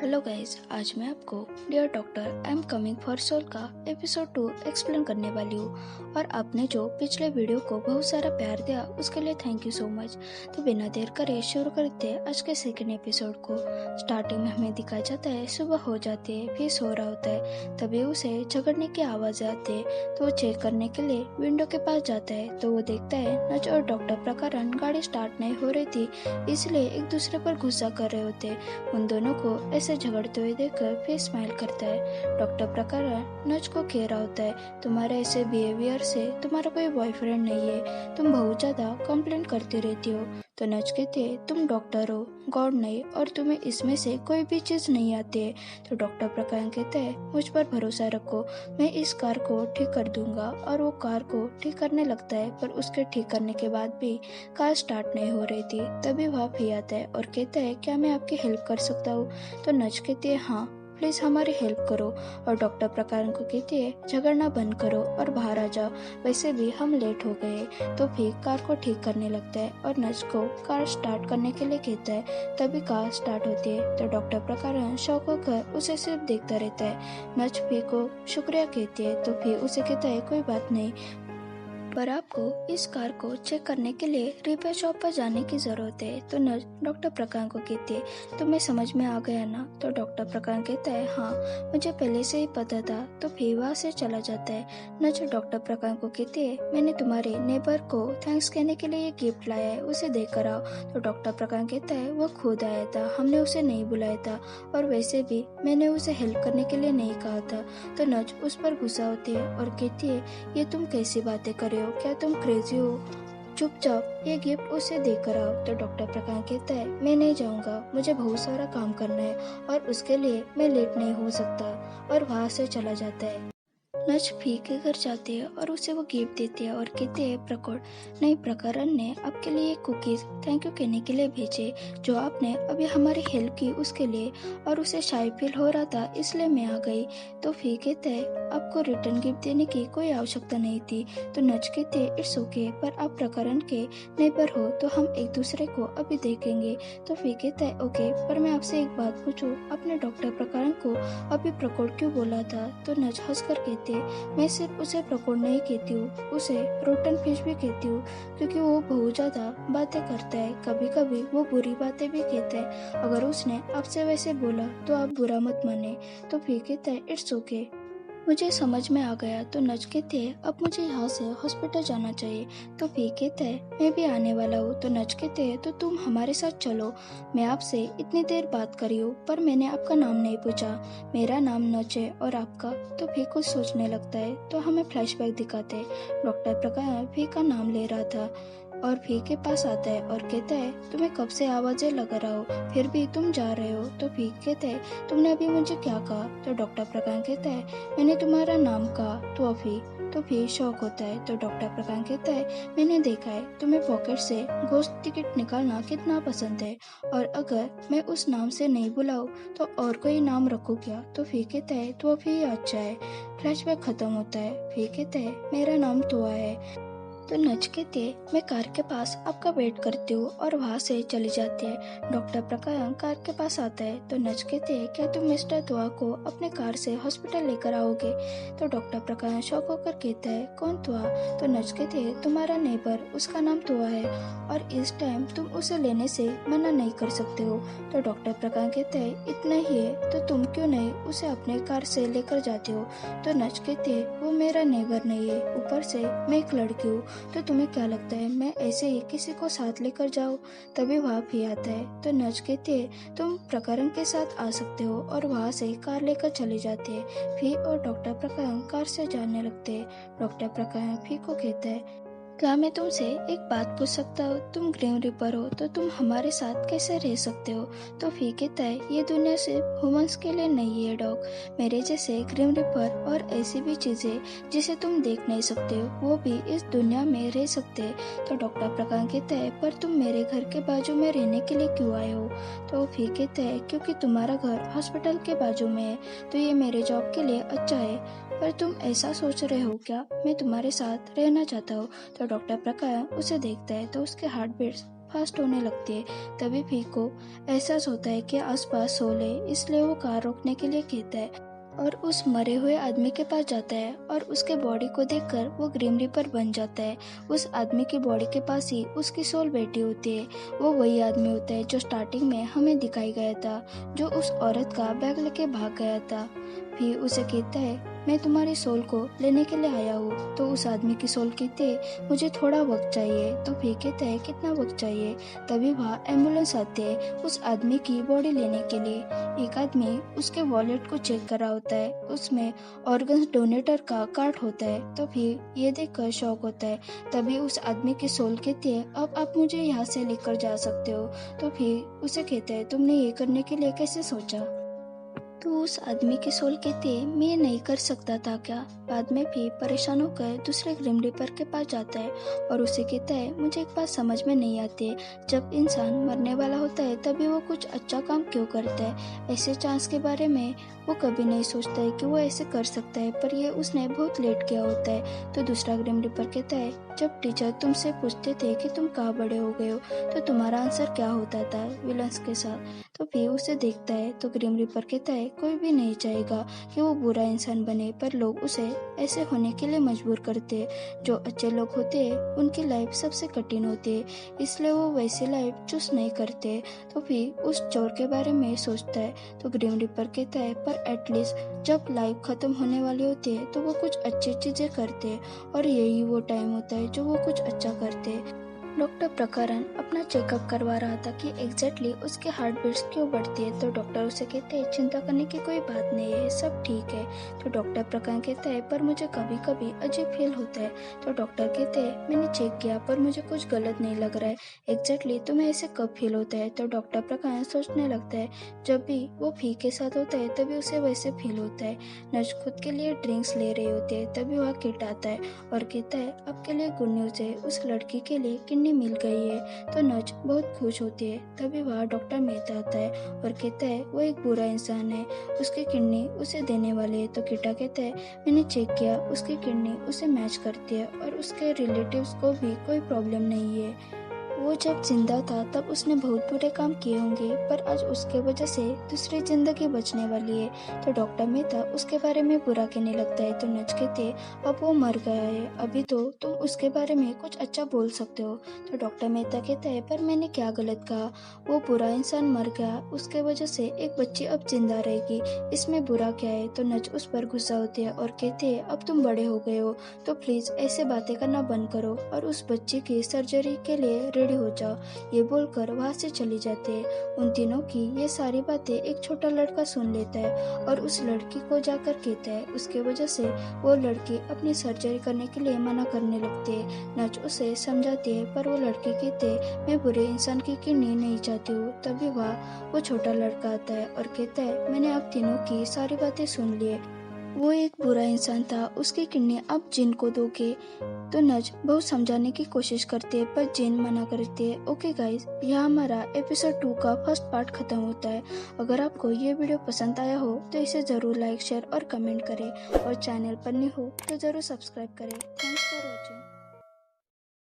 Hello guys, आज मैं आपको dear doctor I am coming for soul का एपिसोड 2 एक्सप्लेन करने वाली हूँ। और आपने जो पिछले वीडियो को बहुत सारा प्यार दिया उसके लिए थैंक यू सो मच। तो बिना देर करे शुरू करते हैं आज के सेकंड एपिसोड को। स्टार्टिंग में हमें दिखाया जाता है सुबह हो जाती है, फिर सो रहा होता है, तभी उसे झगड़ने की आवाज़ आती है। तो वो चेक करने के लिए विंडो के पास जाता है तो वो देखता है नच और डॉक्टर प्रकारण गाड़ी स्टार्ट नहीं हो रही थी, इसलिए एक दूसरे पर गुस्सा कर रहे होते। उन दोनों को ऐसे झगड़ते हुए देखकर फिर स्माइल करता है। डॉक्टर प्रकारण नच को कह रहा होता है, तुम्हारे ऐसे बिहेवियर से तुम्हारा कोई बॉयफ्रेंड नहीं है, तुम बहुत ज्यादा कंप्लेन करती रहती हो। तो नच कहते हैं, तुम डॉक्टर हो, गॉड नहीं, और तुम्हें इसमें से कोई भी चीज नहीं आती है। तो डॉक्टर प्रकारण कहते हैं, मुझ पर भरोसा रखो, मैं इस कार को ठीक कर दूंगा। और वो कार को ठीक करने लगता है, पर उसके ठीक करने के बाद भी कार स्टार्ट नहीं हो रही थी। तभी वह भी आता है और कहता है, क्या मैं आपकी हेल्प कर सकता हूँ? तो नच कहती है, हाँ प्लीज हमारी हेल्प करो। और डॉक्टर प्रकारण को कहती है, झगड़ना बंद करो और बाहर आ जाओ, वैसे भी हम लेट हो गए। तो फिर कार को ठीक करने लगता है और नच को कार स्टार्ट करने के लिए कहता है। तभी कार स्टार्ट होती है तो डॉक्टर प्रकारण शौक होकर उसे सिर्फ देखता रहता है। नच भी को शुक्रिया कहती है तो फिर उसे कहता है, कोई बात नहीं, पर आपको इस कार को चेक करने के लिए रिपेयर शॉप पर जाने की जरूरत है। तो नर्स डॉक्टर प्रकाश को कहती है, तुम्हें समझ में आ गया ना? तो डॉक्टर प्रकाश कहता है, हाँ मुझे पहले से ही पता था। तो फिर वहाँ से चला जाता है। नर्स डॉक्टर प्रकाश को कहती है, मैंने तुम्हारे नेबर को थैंक्स कहने के लिए ये गिफ्ट लाया है, उसे देकर आओ। तो डॉक्टर प्रकाश कहता है, वो खुद आया था, हमने उसे नहीं बुलाया था, और वैसे भी मैंने उसे हेल्प करने के लिए नहीं कहा था। तो नर्स उस पर गुस्सा होती है और कहती है, ये तुम कैसी बातें कर रहे हो, क्या तुम क्रेजी हो? चुपचाप ये गिफ्ट उसे देकर आओ। तो डॉक्टर प्रकाश कहता है, मैं नहीं जाऊंगा, मुझे बहुत सारा काम करना है और उसके लिए मैं लेट नहीं हो सकता। और वहां से चला जाता है। नच फी के घर जाती है और उसे वो गिफ्ट देती है और कहती है, नहीं प्रकरण ने आपके लिए कुकीज थैंक यू कहने के लिए भेजे, जो आपने अभी हमारी हेल्प की उसके लिए, और उसे शाय फील हो रहा था इसलिए मैं आ गई। तो फी कहते हैं, आपको रिटर्न गिफ्ट देने की कोई आवश्यकता नहीं थी। तो नच कहते हैं, इट्स ओके, पर आप प्रकरण के नेबर हो तो हम एक दूसरे को अभी देखेंगे। तो फी कहता है, ओके, पर मैं आपसे एक बात पूछूं, आपने डॉक्टर प्रकरण को अभी प्रकोड क्यों बोला था? तो नच हंसकर कहते, मैं सिर्फ उसे प्रकोड नहीं कहती हूँ, उसे रोटन फिश भी कहती हूँ, क्योंकि वो बहुत ज्यादा बातें करता है, कभी कभी वो बुरी बातें भी कहता है। अगर उसने आपसे वैसे बोला तो आप बुरा मत माने। तो फिर कहता है, इट्स ओके, मुझे समझ में आ गया। तो नच कहते हैं, अब मुझे यहाँ से हॉस्पिटल जाना चाहिए। तो फी कहता है, मैं भी आने वाला हूँ। तो नच कहते हैं, तो तुम हमारे साथ चलो, मैं आपसे इतनी देर बात करी हूँ पर मैंने आपका नाम नहीं पूछा, मेरा नाम नच है और आपका? तो फी कुछ सोचने लगता है तो हमें फ्लैशबैक दिखाते हैं। डॉक्टर प्रकाश फी का नाम ले रहा था और फी के पास आता है और कहता है, तुम्हें कब से आवाजें लगा रहा हो, फिर भी तुम जा रहे हो? तो फी कहता है, तुमने अभी मुझे क्या कहा? तो डॉक्टर प्रकाश कहता है, मैंने तुम्हारा नाम कहा। तो अभी तो फिर शौक होता है तो डॉक्टर प्रकाश कहता है, मैंने देखा है तुम्हें पॉकेट से गोश्त टिकट निकालना कितना पसंद है, और अगर मैं उस नाम से नहीं बुलाऊं तो और कोई नाम रखूं क्या? तो फिर कहता है, तो अभी अच्छा है। फ्लैशबैक खत्म होता है। फिर कहता है, मेरा नाम तुआ है। तो नच कहते, मैं कार के पास आपका वेट करती हूँ, और वहाँ से चली जाती है। डॉक्टर प्रकाश कार के पास आता है तो नच कहते हैं, क्या तुम मिस्टर तुआ को अपने कार से हॉस्पिटल लेकर आओगे? तो डॉक्टर प्रकाश शौक होकर कहता है, कौन तुआ? तो नच कहते हैं, तुम्हारा नेबर, उसका नाम तुआ है और इस टाइम तुम उसे लेने से मना नहीं कर सकते हो। तो डॉक्टर प्रकाश कहते हैं, इतना ही है तो तुम क्यों नहीं उसे अपने कार से लेकर जाते हो? तो नच कहते हैं, वो मेरा नेबर नहीं है, ऊपर से मैं एक लड़की हूँ, तो तुम्हें क्या लगता है मैं ऐसे ही किसी को साथ लेकर जाऊँ? तभी वहाँ भी आता है तो नच कहते है, तुम प्रकरण के साथ आ सकते हो, और वहाँ से कार लेकर चले जाते हैं। फी और डॉक्टर प्रकरण कार से जाने लगते हैं। डॉक्टर प्रकरण फी को कहता है, क्या मैं तुमसे एक बात पूछ सकता हूँ? तुम ग्रीन रिपर हो तो तुम हमारे साथ कैसे रह सकते हो? तो फी कहता है, ये दुनिया सिर्फ ह्यूमंस के लिए नहीं है डॉग, मेरे जैसे ग्रीन रिपर और ऐसी भी चीजें जिसे तुम देख नहीं सकते हो वो भी इस दुनिया में रह सकते हैं। तो डॉक्टर प्रकाश कहता है, पर तुम मेरे घर के बाजू में रहने के लिए क्यों आए हो? तो फी कहता है, क्योंकि तुम्हारा घर हॉस्पिटल के बाजू में है तो ये मेरे जॉब के लिए अच्छा है, पर तुम ऐसा सोच रहे हो क्या मैं तुम्हारे साथ रहना चाहता हूँ? तो डॉक्टर प्रकाश उसे देखता है तो उसके हार्ट बीट्स फास्ट होने लगती है। तभी भी को एहसास होता है कि आसपास सोल है, इसलिए वो कार रोकने के लिए कहता है और उस मरे हुए आदमी के पास जाता है और उसके बॉडी को देखकर वो ग्रीम रीपर बन जाता है। उस आदमी की बॉडी के पास ही उसकी सोल बैठी होती है। वो वही आदमी होता है जो स्टार्टिंग में हमें दिखाई गया था, जो उस औरत का बैग लेके भाग गया था। फिर उसे कहता है मैं तुम्हारी सोल को लेने के लिए आया हूँ। तो उस आदमी की सोल कहती है मुझे थोड़ा वक्त चाहिए। तो फिर कहता है कितना वक्त चाहिए। तभी वहाँ एम्बुलेंस आती है उस आदमी की बॉडी लेने के लिए। एक आदमी उसके वॉलेट को चेक कर रहा होता है, उसमें ऑर्गन डोनेटर का कार्ड होता है। तो फिर ये देखकर शॉक होता है। तभी उस आदमी की सोल कहती है अब आप मुझे यहाँ से लेकर जा सकते हो। तो फिर उसे कहता है तुमने ये करने के लिए कैसे सोचा। तो उस आदमी की सोल कहती है मैं ये नहीं कर सकता था क्या। बाद में भी परेशान होकर दूसरे ग्रिम रीपर के पास जाता है और उसे कहता है मुझे एक बात समझ में नहीं आती है, जब इंसान मरने वाला होता है तभी वो कुछ अच्छा काम क्यों करता है। ऐसे चांस के बारे में वो कभी नहीं सोचता है कि वो ऐसे कर सकता है, पर ये उसने बहुत लेट किया होता है। तो दूसरा ग्रिम रीपर कहता है जब टीचर तुमसे पूछते थे कि तुम कहाँ बड़े हो गए हो तो तुम्हारा आंसर क्या होता था विलन्स के साथ। तो फिर उसे देखता है तो ग्रिम रीपर कहता है कोई भी नहीं चाहेगा कि वो बुरा इंसान बने, पर लोग उसे ऐसे होने के लिए मजबूर करते हैं। जो अच्छे लोग होते हैं उनकी लाइफ सबसे कठिन होती है, इसलिए वो वैसी लाइफ चूज नहीं करते। तो फिर उस चोर के बारे में सोचता है तो ग्रिम रीपर कहता है पर एटलीस्ट जब लाइफ खत्म होने वाली होती है तो वो कुछ अच्छी चीजें करते हैं और यही वो टाइम होता है जो वो कुछ अच्छा करते हैं। डॉक्टर प्रकरण अपना चेकअप करवा रहा था कि एग्जैक्टली उसके हार्ट बीट्स क्यों बढ़ती है। तो डॉक्टर उसे कहते हैं चिंता करने की कोई बात नहीं है, सब ठीक है। तो डॉक्टर प्रकरण कहता है पर मुझे कभी कभी अजीब फील होता है। तो डॉक्टर कहते हैं मैंने चेक किया पर मुझे कुछ गलत नहीं लग रहा है, एग्जैक्टली तुम्हें ऐसे कब फील होता है। तो डॉक्टर प्रकरण सोचने लगता है जब भी वो फी के साथ होता है तभी उसे वैसे फील होता है। नज खुद के लिए ड्रिंक्स ले रही होती है, तभी वह किट आता है और कहता है आपके लिए गुड न्यूज है, उस लड़की के लिए मिल गई है। तो नज बहुत खुश होती है। तभी वहाँ डॉक्टर मेहता आता है और कहता है वो एक बुरा इंसान है, उसकी किडनी उसे देने वाले है। तो किटा कहता है मैंने चेक किया, उसकी किडनी उसे मैच करती है और उसके रिलेटिव्स को भी कोई प्रॉब्लम नहीं है। वो जब जिंदा था तब उसने बहुत बुरे काम किए होंगे, पर आज उसके वजह से दूसरी जिंदगी बचने वाली है। तो डॉक्टर मेहता उसके बारे में बुरा कहने लगता है। तो नच कहते अब वो मर गया है, अभी तो तुम उसके बारे में कुछ अच्छा बोल सकते हो। तो डॉक्टर मेहता कहता है पर मैंने क्या गलत कहा, वो बुरा इंसान मर गया, उसके वजह से एक बच्ची अब जिंदा रहेगी, इसमें बुरा क्या है। तो नच उस पर गुस्सा होती है और कहते हैं अब तुम बड़े हो गए हो तो प्लीज ऐसे बातें करना बंद करो और उस बच्ची की सर्जरी के लिए रेडी हो जाओ। ये बोलकर वहाँ से चली जाते हैं। उन तीनों की ये सारी बातें एक छोटा लड़का सुन लेता है और उस लड़की को जाकर कहता है उसके वजह से वो लड़की अपनी सर्जरी करने के लिए मना करने लगती है। नच उसे समझाती है पर वो लड़की कहते मैं बुरे इंसान की किडनी नहीं चाहती हूँ। तभी वहाँ वो छोटा लड़का आता है और कहता है मैंने आप तीनों की सारी बातें सुन ली है, वो एक बुरा इंसान था, उसकी किडनी अब जिन को दोगे। तो नज बहुत समझाने की कोशिश करते हैं पर जिन मना करती है। ओके गाइस, यहाँ हमारा एपिसोड 2 का फर्स्ट पार्ट खत्म होता है। अगर आपको ये वीडियो पसंद आया हो तो इसे जरूर लाइक शेयर और कमेंट करें और चैनल पर न्यू हो तो जरूर सब्सक्राइब करें। Thanks for watching.